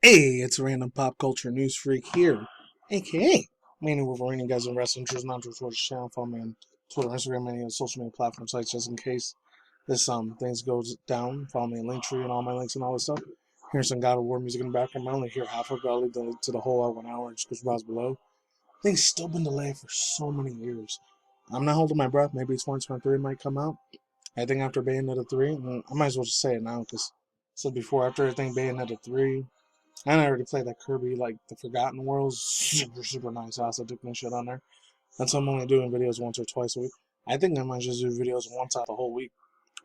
Hey, it's Random Pop Culture News Freak here, aka MannyTendoWolverine. You guys in wrestling news, not just Twitter channel. Follow me on Twitter, Instagram, any other social media platform sites, just in case this things goes down. Follow me on Linktree and all my links and all this stuff. Here's some God of War music in the background. I only hear half of it. I'll leave the link to the whole 1 hour just because browse below. Things still been delayed for so many years. I'm not holding my breath. Maybe 2023 might come out. I think after Bayonetta 3, I might as well just say it now because I said before, after I think Bayonetta 3. And I already played that Kirby, like, the Forgotten Worlds. Super nice. I also took my shit on there. That's why I'm only doing videos once or twice a week. I think I might just do videos once out the whole week.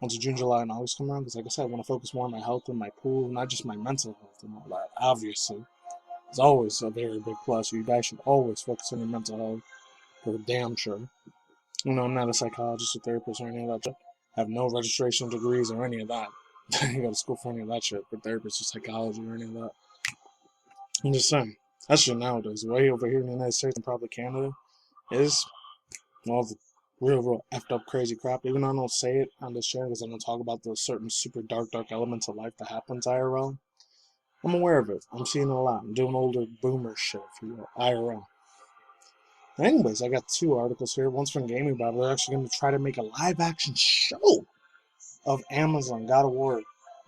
Once June, July, and August come around. Because, like I said, I want to focus more on my health and my pool, not just my mental health and all that. Obviously. It's always a very big plus. You guys should always focus on your mental health. For damn sure. You know, I'm not a psychologist or therapist or any of that shit. I have no registration degrees or any of that. You go to school for any of that shit. For therapists or psychology or any of that. I'm just saying, that shit nowadays, way over here in the United States and probably Canada, is all the real effed up crazy crap. Even though I don't say it on this show because I don't talk about those certain super dark elements of life that happens IRL, I'm aware of it. I'm seeing it a lot. I'm doing older boomer shit, if you will, IRL. Anyways, I got two articles here. One's from Gaming Bible. They're actually going to try to make a live action show of Amazon God of War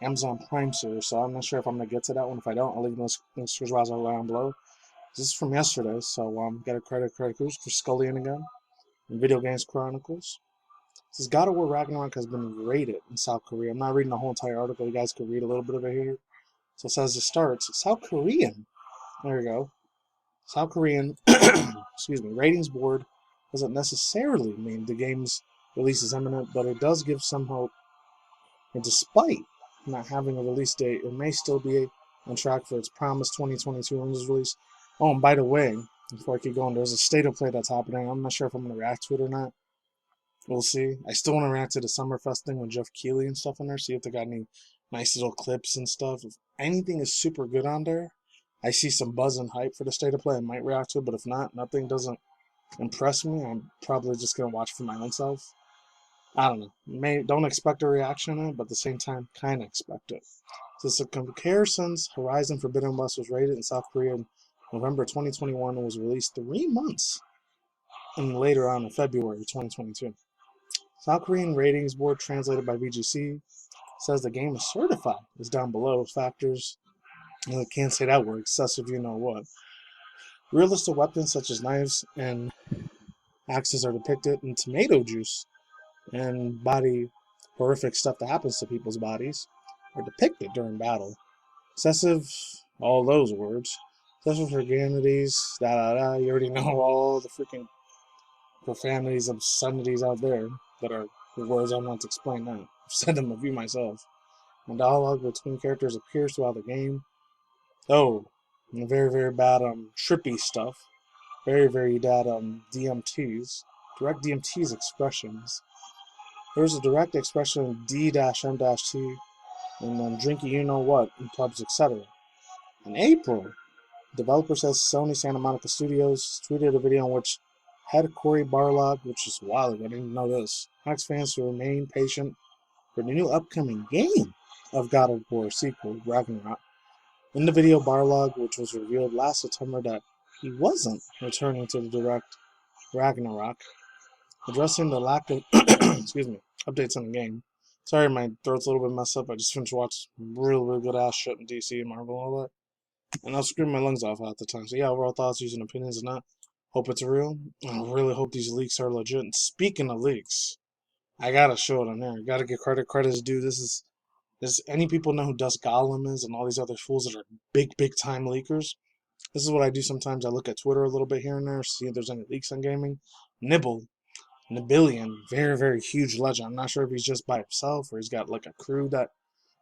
Amazon Prime series. So I'm not sure if I'm going to get to that one. If I don't, I'll leave those screenshots around below. This is from yesterday, so got a credit cruise for Scullion again. And Video Games Chronicles. It says God of War Ragnarok has been rated in South Korea. I'm not reading the whole entire article. You guys can read a little bit of it here. So it says it starts South Korean. There you go. South Korean, excuse me, ratings board doesn't necessarily mean the game's release is imminent, but it does give some hope. And despite not having a release date, it may still be on track for its promised 2022 release. Oh, and by the way, before I keep going, there's a state of play that's happening. I'm not sure if I'm going to react to it or not. We'll see. I still want to react to the Summerfest thing with Jeff Keighley and stuff in there, see if they got any nice little clips and stuff. If anything is super good on there, I see some buzz and hype for the state of play, I might react to it, but if not, nothing doesn't impress me, I'm probably just going to watch for my own self. I don't know. Don't expect a reaction on it, but at the same time, kind of expect it. So the comparisons, Horizon Forbidden West was rated in South Korea in November 2021 and was released 3 months and later on in February 2022. South Korean Ratings Board, translated by VGC, says the game is certified. It's down below. Factors, I can't say that word, excessive you know what. Realistic weapons such as knives and axes are depicted in tomato juice, and body horrific stuff that happens to people's bodies are depicted during battle. Excessive, all those words. Excessive profanities, you already know all the freaking profanities, obscenities out there that are the words I'm not to explain now. I've said them a few myself. The dialogue between characters appears throughout the game. Oh, and very bad trippy stuff. Very bad DMTs. Direct DMTs expressions. There's a direct expression of D-M-T and drinking you know what in pubs, etc. In April, developer says Sony Santa Monica Studios tweeted a video in which head Cory Barlog, which is wild, I didn't know this, asks fans to remain patient for the new upcoming game of God of War sequel, Ragnarok. In the video, Barlog, which was revealed last September that he wasn't returning to the direct Ragnarok, addressing the lack of excuse me, updates on the game. Sorry, my throat's a little bit messed up. I just finished watching really good ass shit in DC and Marvel and all that. And I was screaming my lungs off half the time. So yeah, overall thoughts, views, and opinions and that. Hope it's real. I really hope these leaks are legit. And speaking of leaks, I gotta show it on there. I gotta give credit's due. Does any people know who Dust Gollum is and all these other fools that are big time leakers? This is what I do sometimes. I look at Twitter a little bit here and there, see if there's any leaks on gaming. Nibillion, very huge legend. I'm not sure if he's just by himself or he's got like a crew that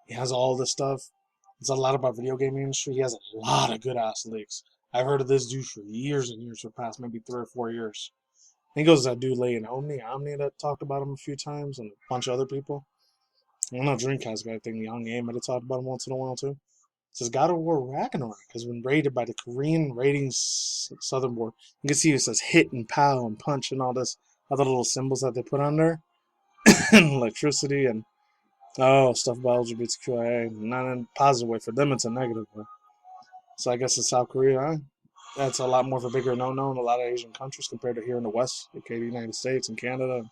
he has all this stuff. It's a lot about video gaming industry. He has a lot of good ass leaks. I've heard of this dude for years and years, for past maybe 3 or 4 years. I think it was that dude Lay in Omni that talked about him a few times, and a bunch of other people. I know Dreamcast guy, I think Young Game might have talked about him once in a while too. It says God of War Ragnarok has been rated by the Korean ratings Southern Board. You can see it says hit and pow and punch and all this other little symbols that they put on there. And electricity and stuff about LGBTQIA. Not in a positive way. For them, it's a negative way. So I guess in South Korea, that's a lot more of a bigger no-no in a lot of Asian countries compared to here in the West, aka the United States and Canada,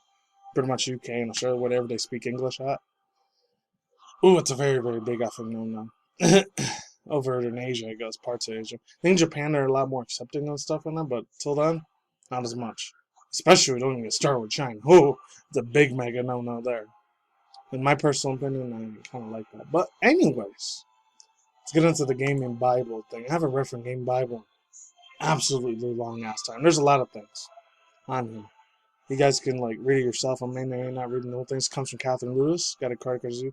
pretty much UK and Australia, whatever they speak English at. Ooh, it's a very, very big effing no-no. Over in Asia, I guess, parts of Asia. I think Japan are a lot more accepting of stuff in there, but till then, not as much. Especially we don't even get started with China. Oh, it's a big mega no-no there. In my personal opinion, I kind of like that. But anyways, let's get into the gaming Bible thing. I haven't read from Game Bible absolutely long ass time. There's a lot of things on here. You guys can like read it yourself. I may not reading the whole thing. This comes from Catherine Lewis. Got a card because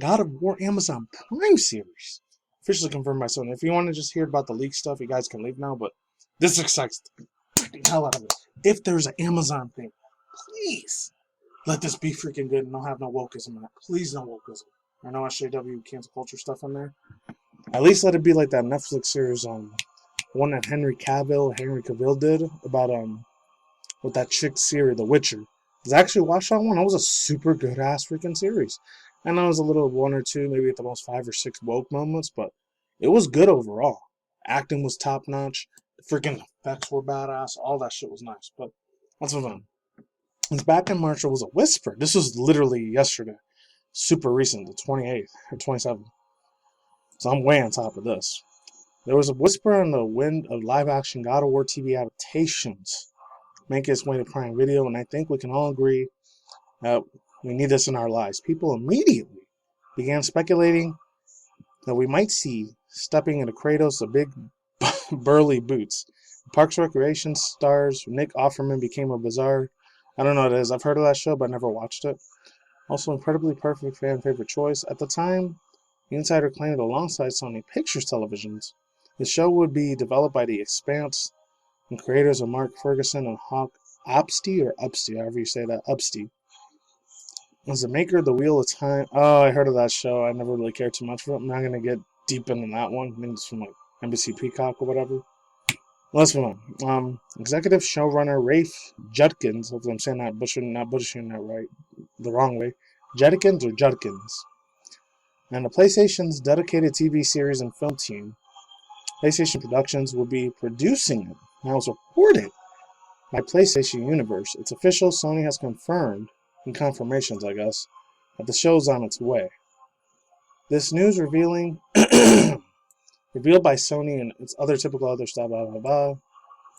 God of War Amazon Prime series. Officially confirmed by Sony. If you want to just hear about the leak stuff, you guys can leave now, but this excites the hell out of it. If there's an Amazon thing, please let this be freaking good and don't have no wokeism in it. Please no wokeism. Or no SJW cancel culture stuff in there. At least let it be like that Netflix series, one that Henry Cavill did about with that chick Siri, The Witcher. I actually watched that one. That was a super good ass freaking series. I know it was a little one or two, maybe at the most 5 or 6 woke moments, but it was good overall. Acting was top notch. The freaking effects were badass. All that shit was nice. But let's move on. It's back in March. It was a whisper. This was literally yesterday. Super recent, the 28th or 27th. So I'm way on top of this. There was a whisper on the wind of live-action God of War TV adaptations make its way to Prime Video, and I think we can all agree that we need this in our lives. People immediately began speculating that we might see stepping into Kratos of big burly boots. Parks Recreation stars Nick Offerman became a bizarre, I don't know what it is, I've heard of that show but never watched it. Also incredibly perfect fan favorite choice. At the time, the insider claimed alongside Sony Pictures Televisions, the show would be developed by The Expanse and creators of Mark Ferguson and Hawk Upsty, however you say that, Upsty. Was the maker of The Wheel of Time. Oh, I heard of that show. I never really cared too much for it. I'm not going to get deep into that one. I mean, it's from like NBC Peacock or whatever. Let's move on. Executive showrunner Rafe Judkins, hopefully I'm saying that, not butchering that right, the wrong way. Judkins or Judkins. And the PlayStation's dedicated TV series and film team, PlayStation Productions, will be producing it. Now it's reported by PlayStation Universe. It's official. Sony has confirmed, and confirmations, I guess, that the show's on its way. This news revealed by Sony and its other typical other stuff, blah, blah, blah.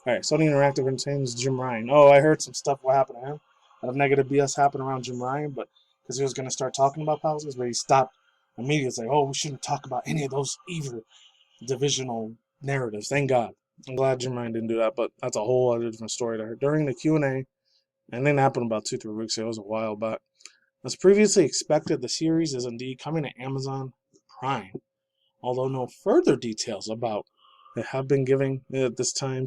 Alright, Sony Interactive Entertainment's Jim Ryan. Oh, I heard some stuff what happened to him. A lot of negative BS happened around Jim Ryan, but because he was going to start talking about politics, but he stopped immediately. Like, oh, we shouldn't talk about any of those evil divisional narratives. Thank God. I'm glad Jim Ryan didn't do that, but that's a whole other different story there. During the Q&A, and then happened about 2-3 weeks ago, it was a while back. As previously expected, the series is indeed coming to Amazon Prime, although no further details about it have been given at this time.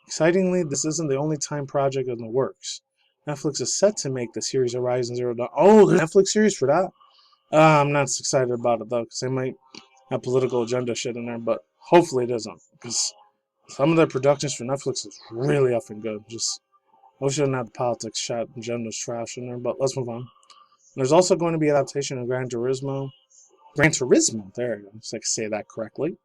Excitingly, this isn't the only time project in the works. Netflix is set to make the series Horizon Zero Dawn. Oh, there's a Netflix series for that? I'm not excited about it, though, because they might have political agenda shit in there, but hopefully it isn't, because some of their productions for Netflix is really effing good. Just, I wish I didn't have the politics shot and agenda's trash in there, but let's move on. There's also going to be an adaptation of Gran Turismo, there you go, so I can say that correctly.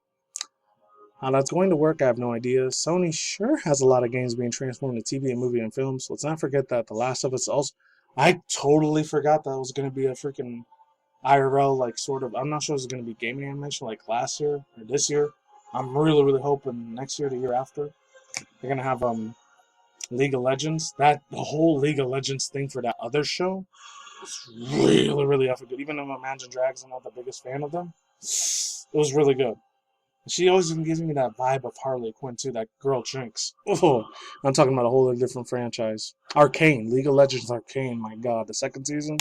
How that's going to work, I have no idea. Sony sure has a lot of games being transformed to TV and movie and films. Let's not forget that The Last of Us also... I totally forgot that was going to be a freaking IRL, like, sort of... I'm not sure it's going to be gaming animation like last year or this year. I'm really, really hoping next year, the year after, they're going to have League of Legends. The whole League of Legends thing for that other show was really, really effing good. Even though Imagine Dragons, I'm not the biggest fan of them, it was really good. She always gives me that vibe of Harley Quinn, too. That girl Jinx. Oh, I'm talking about a whole different franchise. Arcane. League of Legends Arcane. My God. The second season?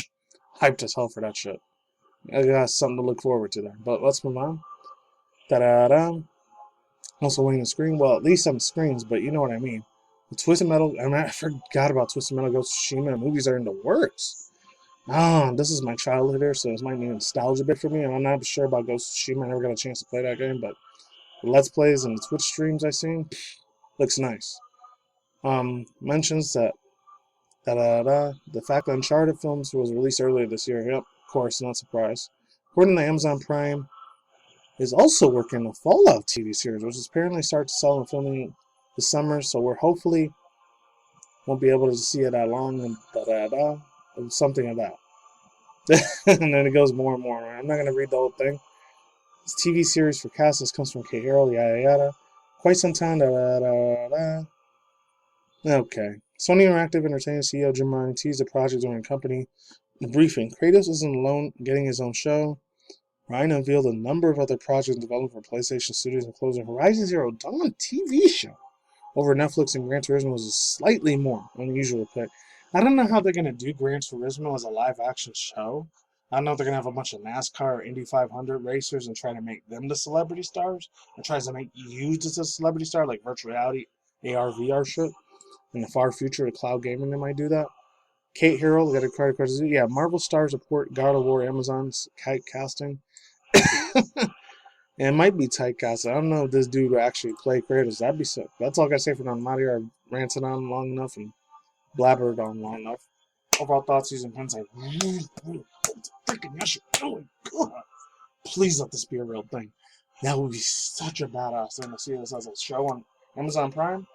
Hyped as hell for that shit. I got something to look forward to there. But let's move on. Da-da-da. Also winning the screen. Well, at least some screens, but you know what I mean. The Twisted Metal... I forgot about Twisted Metal Ghost of Tsushima. The movies are in the works. This is my childhood here, so this might be a nostalgia bit for me. I'm not sure about Ghost of Tsushima. I never got a chance to play that game, but... the Let's Plays and the Twitch streams I've seen, looks nice. Mentions that the fact that Uncharted films was released earlier this year. Yep, of course, not surprised. According to Amazon Prime, is also working on a Fallout TV series, which is apparently starts to sell and filming this summer. So we're hopefully won't be able to see it that long and something of that. And then it goes more and more. I'm not gonna read the whole thing. This TV series for cast this comes from K. Harold, yada yada. Quite some time. Okay. Sony Interactive Entertainment CEO Jim Ryan teased the project during a company briefing. Kratos isn't alone getting his own show. Ryan unveiled a number of other projects in development for PlayStation Studios, including Horizon Zero Dawn TV show over Netflix, and Gran Turismo was a slightly more unusual pick. I don't know how they're going to do Gran Turismo as a live-action show. I don't know if they're going to have a bunch of NASCAR or Indy 500 racers and try to make them the celebrity stars, or tries to make you just a celebrity star, like virtual reality, AR, VR shit. In the far future of cloud gaming, they might do that. Kate Harrell, got a credit card. Yeah, Marvel stars report God of War Amazon's casting. And it might be typecast. I don't know if this dude will actually play Kratos. That'd be sick. That's all I gotta say for now. I'm out here. I've ranted on long enough and blabbered on long enough. Overall thoughts, using hindsight. Freaking that shit. Oh my god. Please let this be a real thing. That would be such a badass thing to see this as a show on Amazon Prime.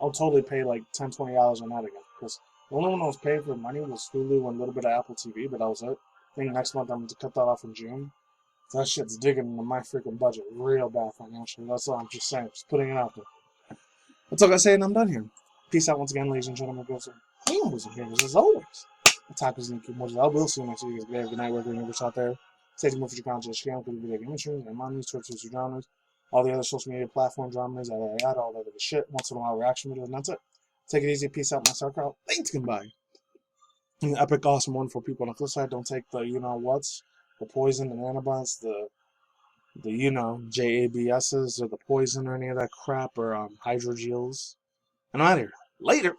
I'll totally pay like $10, $20 on that again. Because the only one I was paying for money was Hulu and a little bit of Apple TV, but that was it. I think next month I'm going to cut that off in June. That shit's digging into my freaking budget real bad financially. That's all I'm just saying. Just putting it out there. That's all I gotta say, and I'm done here. Peace out once again, ladies and gentlemen, girls and boys and gamers, as always. The top is Nicky Moses. I will see you next week. Good night, wherever you're out there. Stay tuned for your content, channel, video game streams, and my news, Twitter, dramas, all the other social media platform dramas, all that other shit. Once in a while, reaction videos, and that's it. Take it easy. Peace out, my circle. Thanks, goodbye. Epic, awesome, wonderful people. On the flip side, don't take the you-know-whats, the poison, the antibiotics, the JABSs or the poison or any of that crap or hydrogels. And I'm out of here. Later.